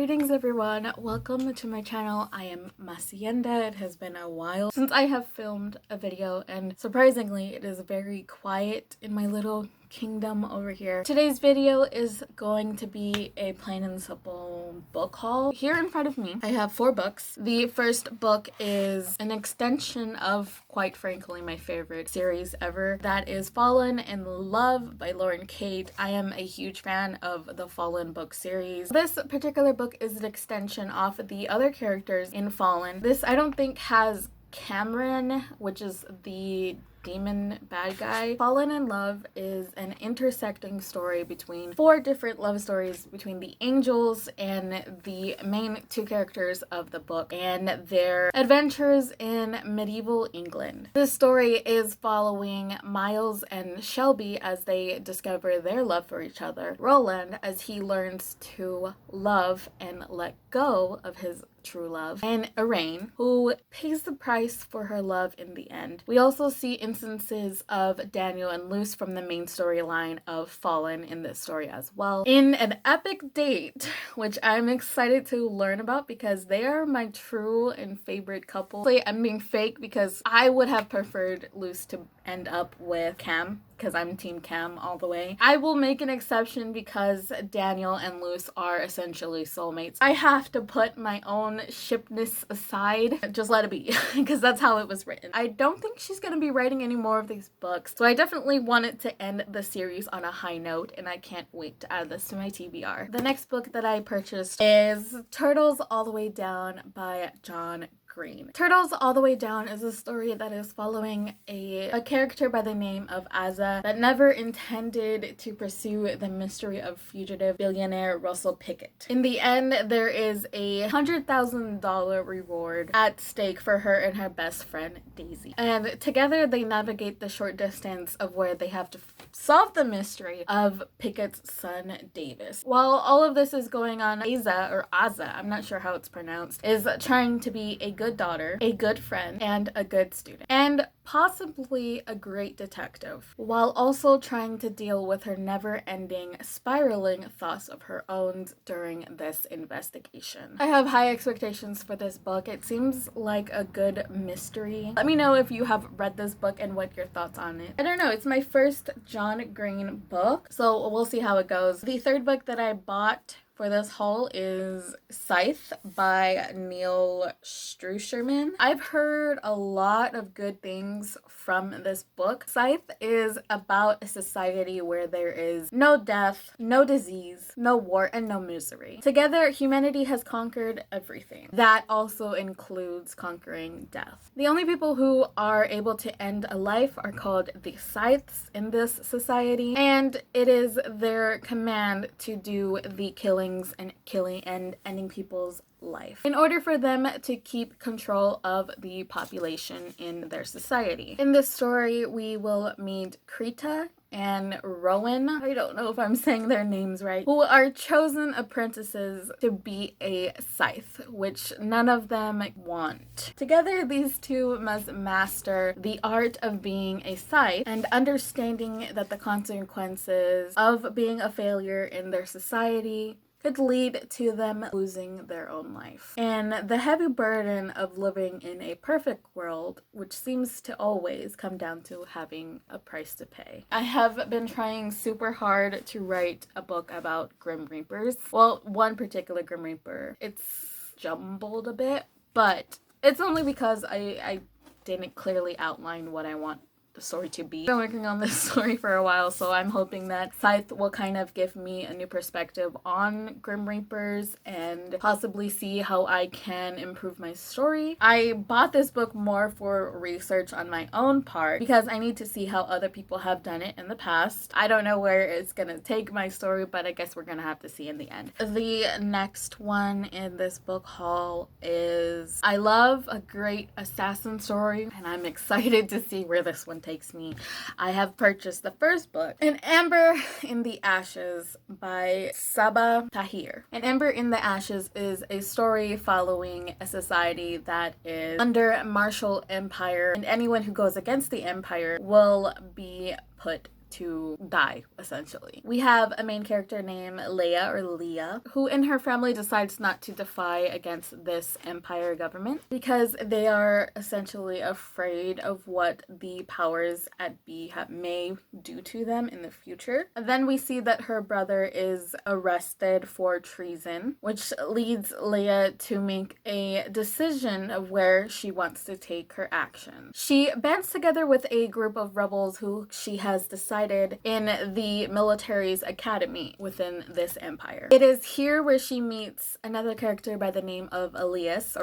Greetings everyone, welcome to my channel. I am Macienda. It has been a while since I have filmed a video and surprisingly it is very quiet in my little kingdom over here. Today's video is going to be a plain and simple book haul. Here in front of me I have 4 books. The first book is an extension of, quite frankly, my favorite series ever. That is Fallen in Love by Lauren Kate. I am a huge fan of the Fallen book series. This particular book is an extension off of the other characters in Fallen. This I don't think has Cameron, which is the demon bad guy. Fallen in Love is an intersecting story between 4 different love stories between the angels and the main 2 characters of the book and their adventures in medieval England. This story is following Miles and Shelby as they discover their love for each other, Roland as he learns to love and let go of his true love, and Iraine, who pays the price for her love in the end. We also see instances of Daniel and Luce from the main storyline of Fallen in this story as well, in an epic date, which I'm excited to learn about because they are my true and favorite couple. I'm being fake because I would have preferred Luce to end up with Cam, because I'm team Cam all the way. I will make an exception because Daniel and Luce are essentially soulmates. I have to put my own shipness aside. Just let it be, because that's how it was written. I don't think she's gonna be writing any more of these books, so I definitely wanted to end the series on a high note, and I can't wait to add this to my TBR. The next book that I purchased is Turtles All the Way Down by John Green. Turtles All the Way Down is a story that is following a character by the name of Azza that never intended to pursue the mystery of fugitive billionaire Russell Pickett. In the end, there is a $100,000 reward at stake for her and her best friend Daisy. And together they navigate the short distance of where they have to solve the mystery of Pickett's son Davis. While all of this is going on, Azza, I'm not sure how it's pronounced, is trying to be a good daughter, a good friend, and a good student, and possibly a great detective, while also trying to deal with her never-ending, spiraling thoughts of her own during this investigation. I have high expectations for this book. It seems like a good mystery. Let me know if you have read this book and what your thoughts on it. I don't know, it's my first John Green book, so we'll see how it goes. The third book that I bought for this haul is Scythe by Neil Strusherman. I've heard a lot of good things from this book. Scythe is about a society where there is no death, no disease, no war, and no misery. Together, humanity has conquered everything. That also includes conquering death. The only people who are able to end a life are called the Scythes in this society, and it is their command to do the killing and ending people's life in order for them to keep control of the population in their society. In this story, we will meet Krita and Rowan, I don't know if I'm saying their names right, who are chosen apprentices to be a Scythe, which none of them want. Together, these 2 must master the art of being a Scythe and understanding that the consequences of being a failure in their society could lead to them losing their own life. And the heavy burden of living in a perfect world, which seems to always come down to having a price to pay. I have been trying super hard to write a book about Grim Reapers. Well, one particular Grim Reaper. It's jumbled a bit, but it's only because I didn't clearly outline what I want the story to be. I've been working on this story for a while, so I'm hoping that Scythe will kind of give me a new perspective on Grim Reapers and possibly see how I can improve my story. I bought this book more for research on my own part because I need to see how other people have done it in the past. I don't know where it's gonna take my story, but I guess we're gonna have to see in the end. The next one in this book haul is I love a great assassin story, and I'm excited to see where this one takes me. I have purchased the first book, An Ember in the Ashes by Sabaa Tahir. An Ember in the Ashes is a story following a society that is under martial empire, and anyone who goes against the empire will be put to die, essentially. We have a main character named Leah, who in her family decides not to defy against this empire government because they are essentially afraid of what the powers at be may do to them in the future. And then we see that her brother is arrested for treason, which leads Leah to make a decision of where she wants to take her action. She bands together with a group of rebels who she has decided in the military's academy within this empire. It is here where she meets another character by the name of Elias,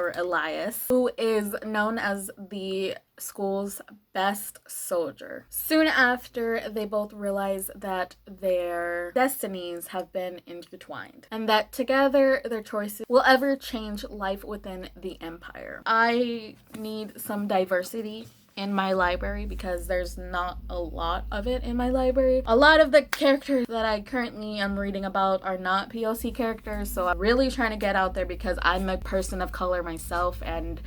who is known as the school's best soldier. Soon after, they both realize that their destinies have been intertwined and that together their choices will ever change life within the empire. I need some diversity in my library because there's not a lot of it in my library. A lot of the characters that I currently am reading about are not POC characters, so I'm really trying to get out there because I'm a person of color myself, and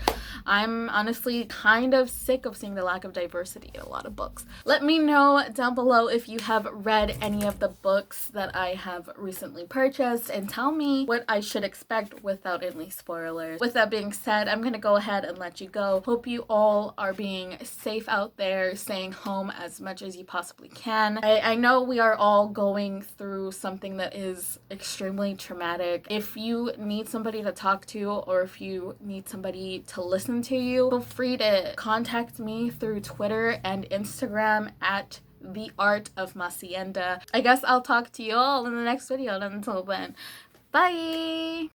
I'm honestly kind of sick of seeing the lack of diversity in a lot of books. Let me know down below if you have read any of the books that I have recently purchased, and tell me what I should expect without any spoilers. With that being said, I'm gonna go ahead and let you go. Hope you all are being safe out there, staying home as much as you possibly can. I know we are all going through something that is extremely traumatic. If you need somebody to talk to, or if you need somebody to listen to you, feel free to contact me through Twitter and Instagram at The Art of Macienda. I guess I'll talk to you all in the next video, and until then, bye!